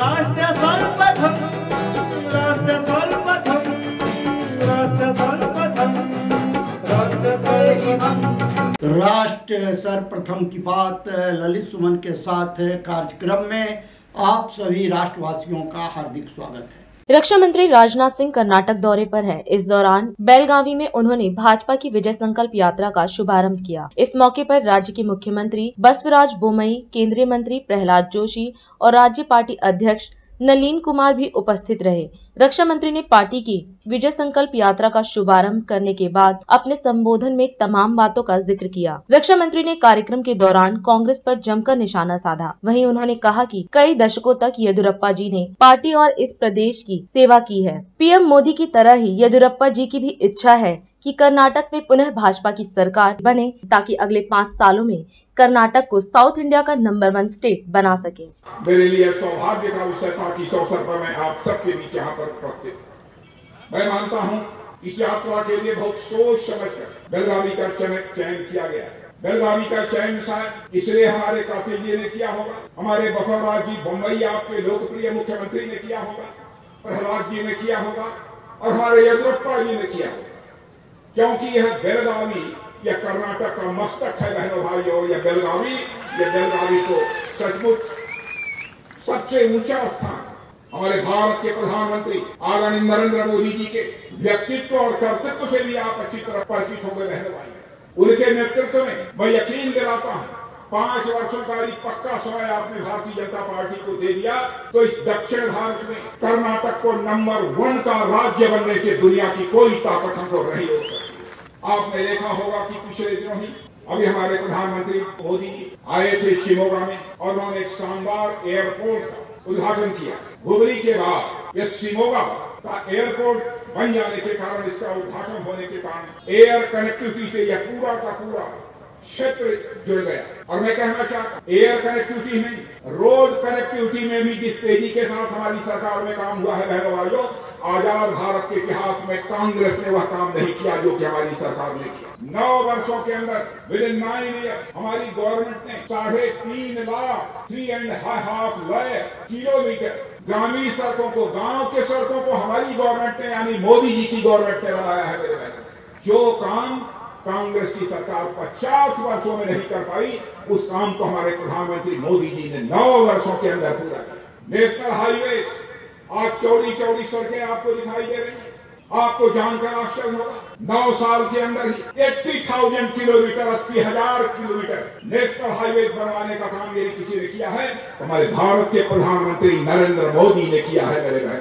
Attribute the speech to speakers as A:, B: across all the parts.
A: राष्ट्र सर्वप्रथम, राष्ट्र सर्वप्रथम, राष्ट्र सर्वप्रथम, राष्ट्र सर्वप्रथम।
B: राष्ट्र सर्वप्रथम की बात ललित सुमन के साथ कार्यक्रम में आप सभी राष्ट्रवासियों का हार्दिक स्वागत है।
C: रक्षा मंत्री राजनाथ सिंह कर्नाटक दौरे पर हैं। इस दौरान बेलगावी में उन्होंने भाजपा की विजय संकल्प यात्रा का शुभारंभ किया। इस मौके पर राज्य के मुख्यमंत्री बसवराज बोमई, केंद्रीय मंत्री प्रहलाद जोशी और राज्य पार्टी अध्यक्ष नलीन कुमार भी उपस्थित रहे। रक्षा मंत्री ने पार्टी की विजय संकल्प यात्रा का शुभारंभ करने के बाद अपने संबोधन में तमाम बातों का जिक्र किया। रक्षा मंत्री ने कार्यक्रम के दौरान कांग्रेस पर जमकर निशाना साधा। वहीं उन्होंने कहा कि कई दशकों तक येदियुरप्पा जी ने पार्टी और इस प्रदेश की सेवा की है। पीएम मोदी की तरह ही येदियुरप्पा जी की भी इच्छा है कि कर्नाटक में पुनः भाजपा की सरकार बने, ताकि अगले 5 सालों में कर्नाटक को साउथ इंडिया का नंबर 1 स्टेट बना सके।
D: मेरे लिए सौभाग्य का विषय था कि इस अवसर पर मैं आप सबके बीच यहाँ पर उपस्थित। मैं मानता हूँ इस यात्रा के लिए बहुत सोच समझकर बेलगावी का चयन किया गया। बेलगावी का चयन शायद इसलिए हमारे कातिल जी ने किया होगा, हमारे बसवराज जी बोमई आपके लोकप्रिय मुख्यमंत्री ने किया होगा, प्रहलाद जी ने किया होगा और हमारे येदियुरप्पा जी ने किया होगा, क्योंकि यह बेलगावी यह कर्नाटक का मस्तक है बहनों भाइयों। यह बेलगावी को सचमुच सबसे ऊंचा स्थान हमारे भारत के प्रधानमंत्री आदरणीय नरेंद्र मोदी जी के व्यक्तित्व और कर्तृत्व से भी आप अच्छी तरह परिचित होंगे बहनों भाइयों। उनके नेतृत्व में मैं यकीन दिलाता हूं 5 वर्षों का एक पक्का समय आपने भारतीय जनता पार्टी को दे दिया तो इस दक्षिण भारत में कर्नाटक को नंबर 1 का राज्य बनने से दुनिया की कोई ताकत हमको नहीं हो सकती। आपने देखा होगा कि पिछले दिनों ही अभी हमारे प्रधानमंत्री मोदी जी आए थे शिमोगा में और उन्होंने एक शानदार एयरपोर्ट का उद्घाटन किया। हुबली के बाद ये शिमोगा का एयरपोर्ट बन जाने के कारण, इसका उद्घाटन होने के कारण एयर कनेक्टिविटी से यह पूरा का पूरा क्षेत्र जुड़ गया। और मैं कहना चाहता हूं एयर कनेक्टिविटी में, रोड कनेक्टिविटी में भी जिस तेजी के साथ हमारी सरकार में काम हुआ है बहनों भाइयों, आजाद भारत के इतिहास में कांग्रेस ने वह काम नहीं किया जो कि हमारी सरकार ने किया। 9 वर्षों के अंदर विदिन 9 ईयर हमारी गवर्नमेंट ने 3.5 लाख 3.5 लाख किलोमीटर ग्रामीण सड़कों को, गांव के सड़कों को हमारी गवर्नमेंट ने यानी मोदी जी की गवर्नमेंट ने बनाया है मेरे भाई। जो काम कांग्रेस की सरकार 50 वर्षों में नहीं कर पाई, उस काम को हमारे प्रधानमंत्री मोदी जी ने 9 वर्षों के अंदर पूरा किया। नेशनल हाईवे आज चौड़ी सड़कें आपको दिखाई दे रही हैं। आपको जानकर आश्चर्य होगा 9 साल के अंदर ही 80,000 किलोमीटर 80,000 किलोमीटर नेशनल हाईवे बनवाने का काम यदि किसी ने किया है तो हमारे भारत के प्रधानमंत्री नरेंद्र मोदी ने किया है मेरे भाई।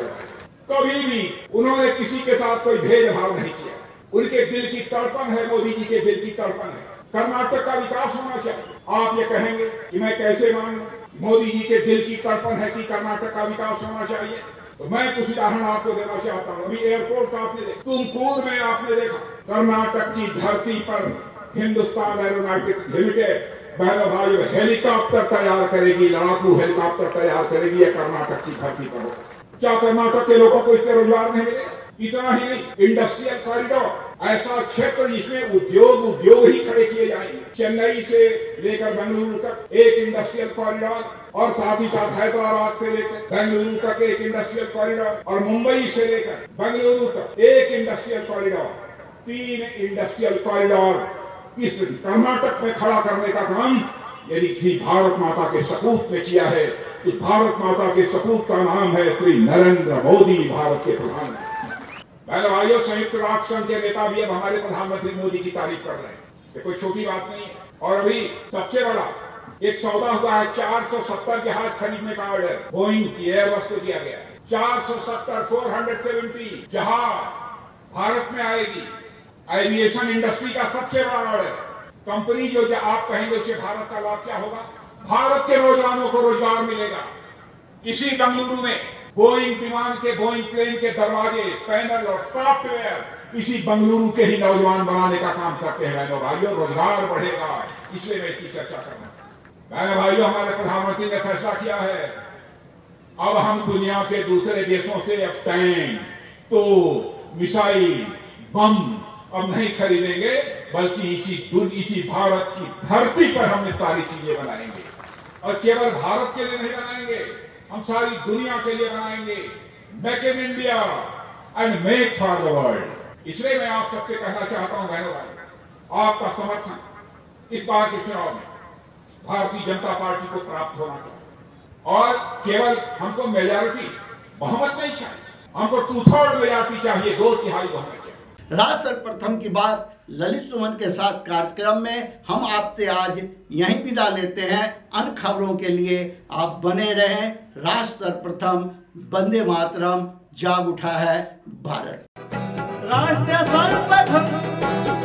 D: कभी भी उन्होंने किसी के साथ कोई भेदभाव नहीं किया। उनके दिल की तड़पन है, मोदी जी के दिल की तड़पन है। कर्नाटक का विकास होना चाहिए। आप ये कहेंगे कि मैं कैसे मानूं, मोदी जी के दिल की तड़पन है कि कर्नाटक का विकास होना चाहिए। तो मैं कुछ उदाहरण आपको देना चाहता हूं। अभी एयरपोर्ट का आपने देखा, तुमकुर में आपने देखा कर्नाटक की धरती पर हिंदुस्तान एरोनॉटिक्स लिमिटेड बहनों भाइयों हेलीकॉप्टर तैयार करेगी, लड़ाकू हेलीकॉप्टर तैयार करेगी। यह कर्नाटक की धरती पर होगा। क्या कर्नाटक के लोगों को इससे रोजगार नहीं मिलेगा? इतना ही नहीं, इंडस्ट्रियल कॉरिडोर, ऐसा क्षेत्र जिसमें उद्योग ही खड़े किए जाएंगे। चेन्नई से लेकर बेंगलुरु तक एक इंडस्ट्रियल कॉरिडोर और साथ ही साथ हैदराबाद से लेकर बेंगलुरु तक एक इंडस्ट्रियल कॉरिडोर और मुंबई से लेकर बेंगलुरु तक एक इंडस्ट्रियल कॉरिडोर, 3 इंडस्ट्रियल कॉरिडोर इस कर्नाटक में खड़ा करने का काम यदि किसी भारत माता के सपूत ने किया है तो भारत माता के सपूत का नाम है श्री नरेंद्र मोदी, भारत के प्रधानमंत्री। भाइयों, संयुक्त राष्ट्र संघ के नेता भी अब हमारे प्रधानमंत्री मोदी की तारीफ कर रहे हैं। ये कोई छोटी बात नहीं है। और अभी सबसे बड़ा एक सौदा हुआ है, 470 जहाज खरीदने का ऑर्डर बोइंग की एयरबस को दिया गया। 470 जहाज भारत में आएगी। एविएशन इंडस्ट्री का सबसे बड़ा ऑर्डर। कंपनी जो आप कहेंगे उससे भारत का लाभ क्या होगा? भारत के नौजवानों को रोजगार मिलेगा। इसी बेंगलुरु में बोइंग विमान के, बोइंग प्लेन के दरवाजे, पैनल और सॉफ्टवेयर इसी बेंगलुरु के ही नौजवान बनाने का काम करते हैं बहनों भाइयों। रोजगार बढ़ेगा, इसलिए मैं इसकी चर्चा करना। बहनों भाइयों, हमारे प्रधानमंत्री ने फैसला किया है अब हम दुनिया के दूसरे देशों से अब टैंक, तो मिसाइल, बम अब नहीं खरीदेंगे, बल्कि इसी भारत की धरती पर हम ये सारी चीजें बनाएंगे। और केवल भारत के लिए नहीं बनाएंगे, हम सारी दुनिया के लिए बनाएंगे। Make in India and make for the world. इसलिए मैं आप सबसे कहना चाहता हूं बहनों भाई, आपका समर्थन इस बार के चुनाव में भारतीय जनता पार्टी को प्राप्त होना चाहिए। और केवल हमको मेजॉरिटी बहुमत नहीं चाहिए, हमको 2/3 मेजॉरिटी चाहिए, 2/3 बहुमत चाहिए।
B: राष्ट्र सर्वप्रथम की बात ललित सुमन के साथ कार्यक्रम में हम आपसे आज यहीं विदा लेते हैं। अन्य खबरों के लिए आप बने रहें। राष्ट्र सर्वप्रथम, वंदे मातरम, जाग उठा है भारत।
A: राष्ट्र सर्वप्रथम।